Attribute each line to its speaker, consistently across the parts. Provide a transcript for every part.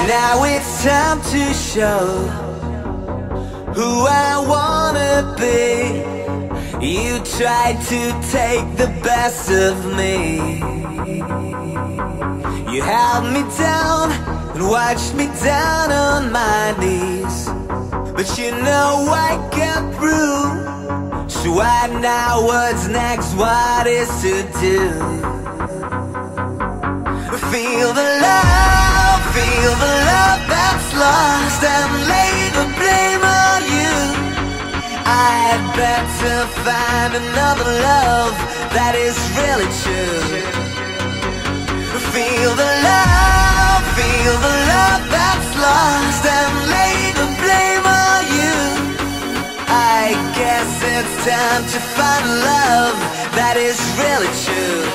Speaker 1: Now it's time to show who I wanna be. You tried to take the best of me. You held me down and watched me down on my knees, but you know I got through. So what now, what's next, what is to do? Feel the love that's lost, and lay the blame on you. I'd better find another love that is really true. Feel the love that's lost, and lay the blame on you. I guess it's time to find a love that is really true.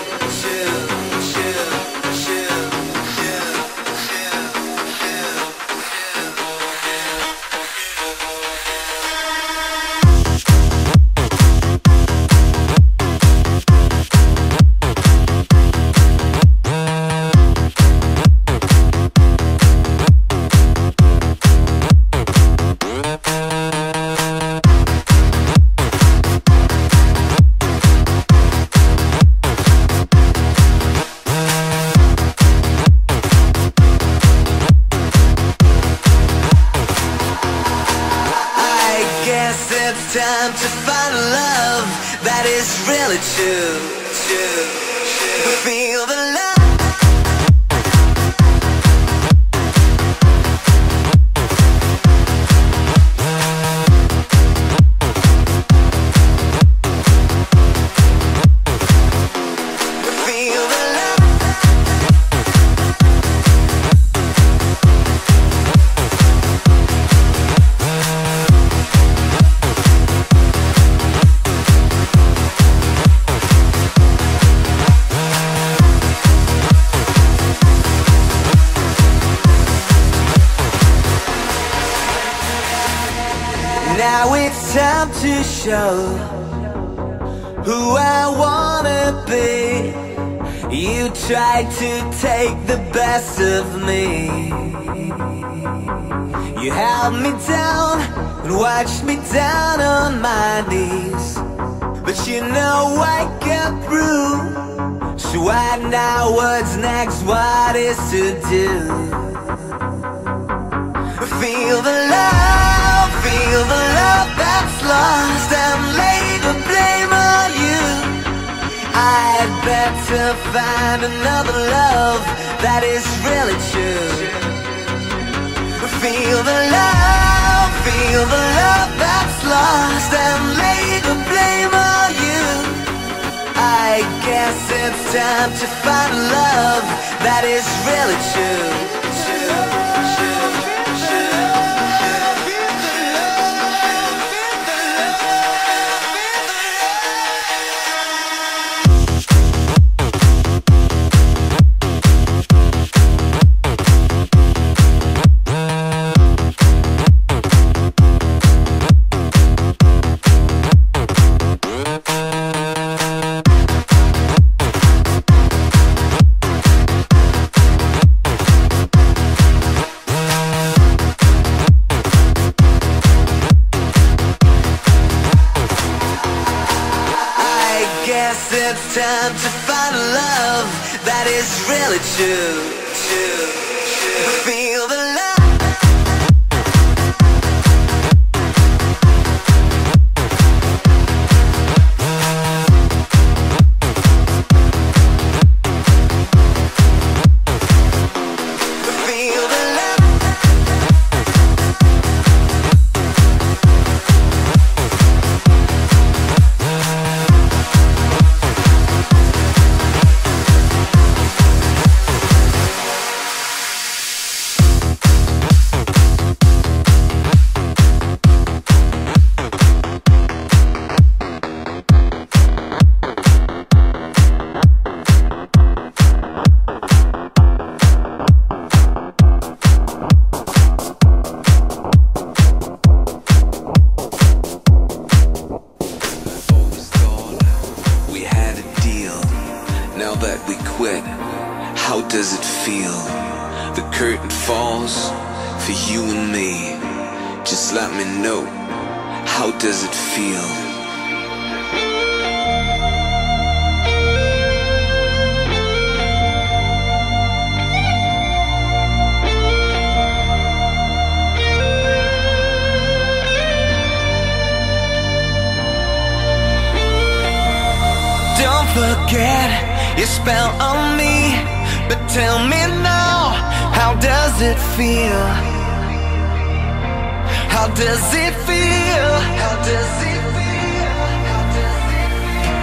Speaker 1: It's time to find a love that is really true. Feel the love. Now it's time to show who I wanna be. You tried to take the best of me. You held me down and watched me down on my knees, but you know I got through. So what now, what's next, what is to do? Feel the love that's lost, and lay the blame on you. I'd better find another love that is really true. Feel the love that's lost, and lay the blame on you. I guess it's time to find a love that is really true. It's time to find a love that is really true. Feel the love.
Speaker 2: Now that we quit, how does it feel?
Speaker 1: the curtain falls for you and me. Just let me know, how does it feel? Don't forget your spell on me, but tell me now, how does it feel? How does it feel? How does it feel? How does it feel?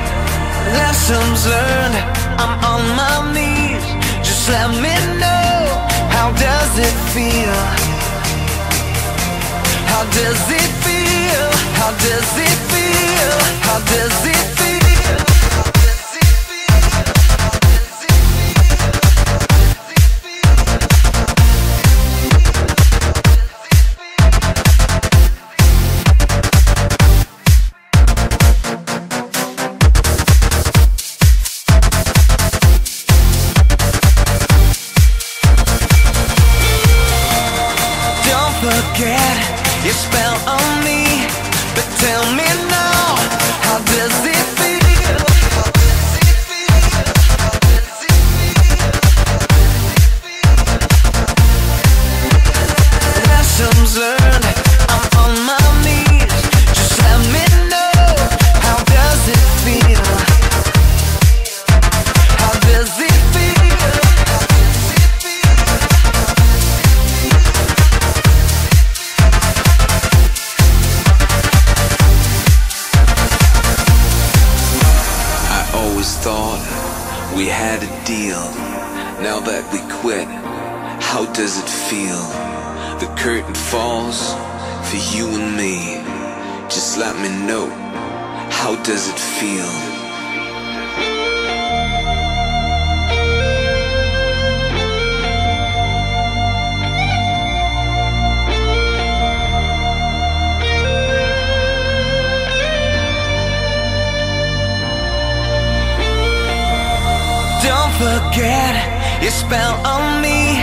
Speaker 1: Lessons learned, I'm on my knees. Just let me know, how does it feel? How does it feel? How does it feel? How does it feel? Forget your spell on me, but tell me now, how does it feel? How does it feel? How does it feel? Lessons learned, I'm on my knees. Just let me know, how does it feel? How does it feel? Thought we had a deal. Now that we quit, how does it feel? The curtain falls for you and me. Just let me know, how does it feel? Don't forget your spell on me,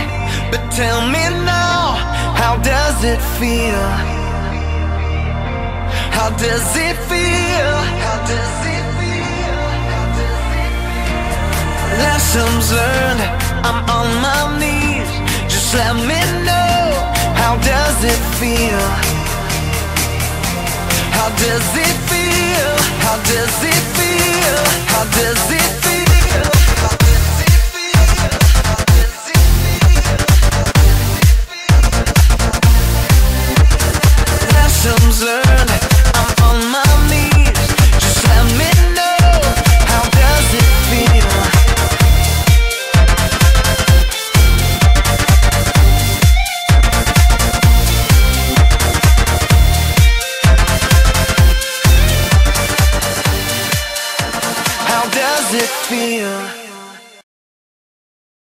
Speaker 1: but tell me now, how does it feel? How does it feel? How does it feel? How does it feel? Lessons learned, I'm on my knees. Just let me know, how does it feel? How does it feel? How does it feel? How does it feel? Lessons learned, I'm on my knees. Just let me know, how does it feel? How does it feel?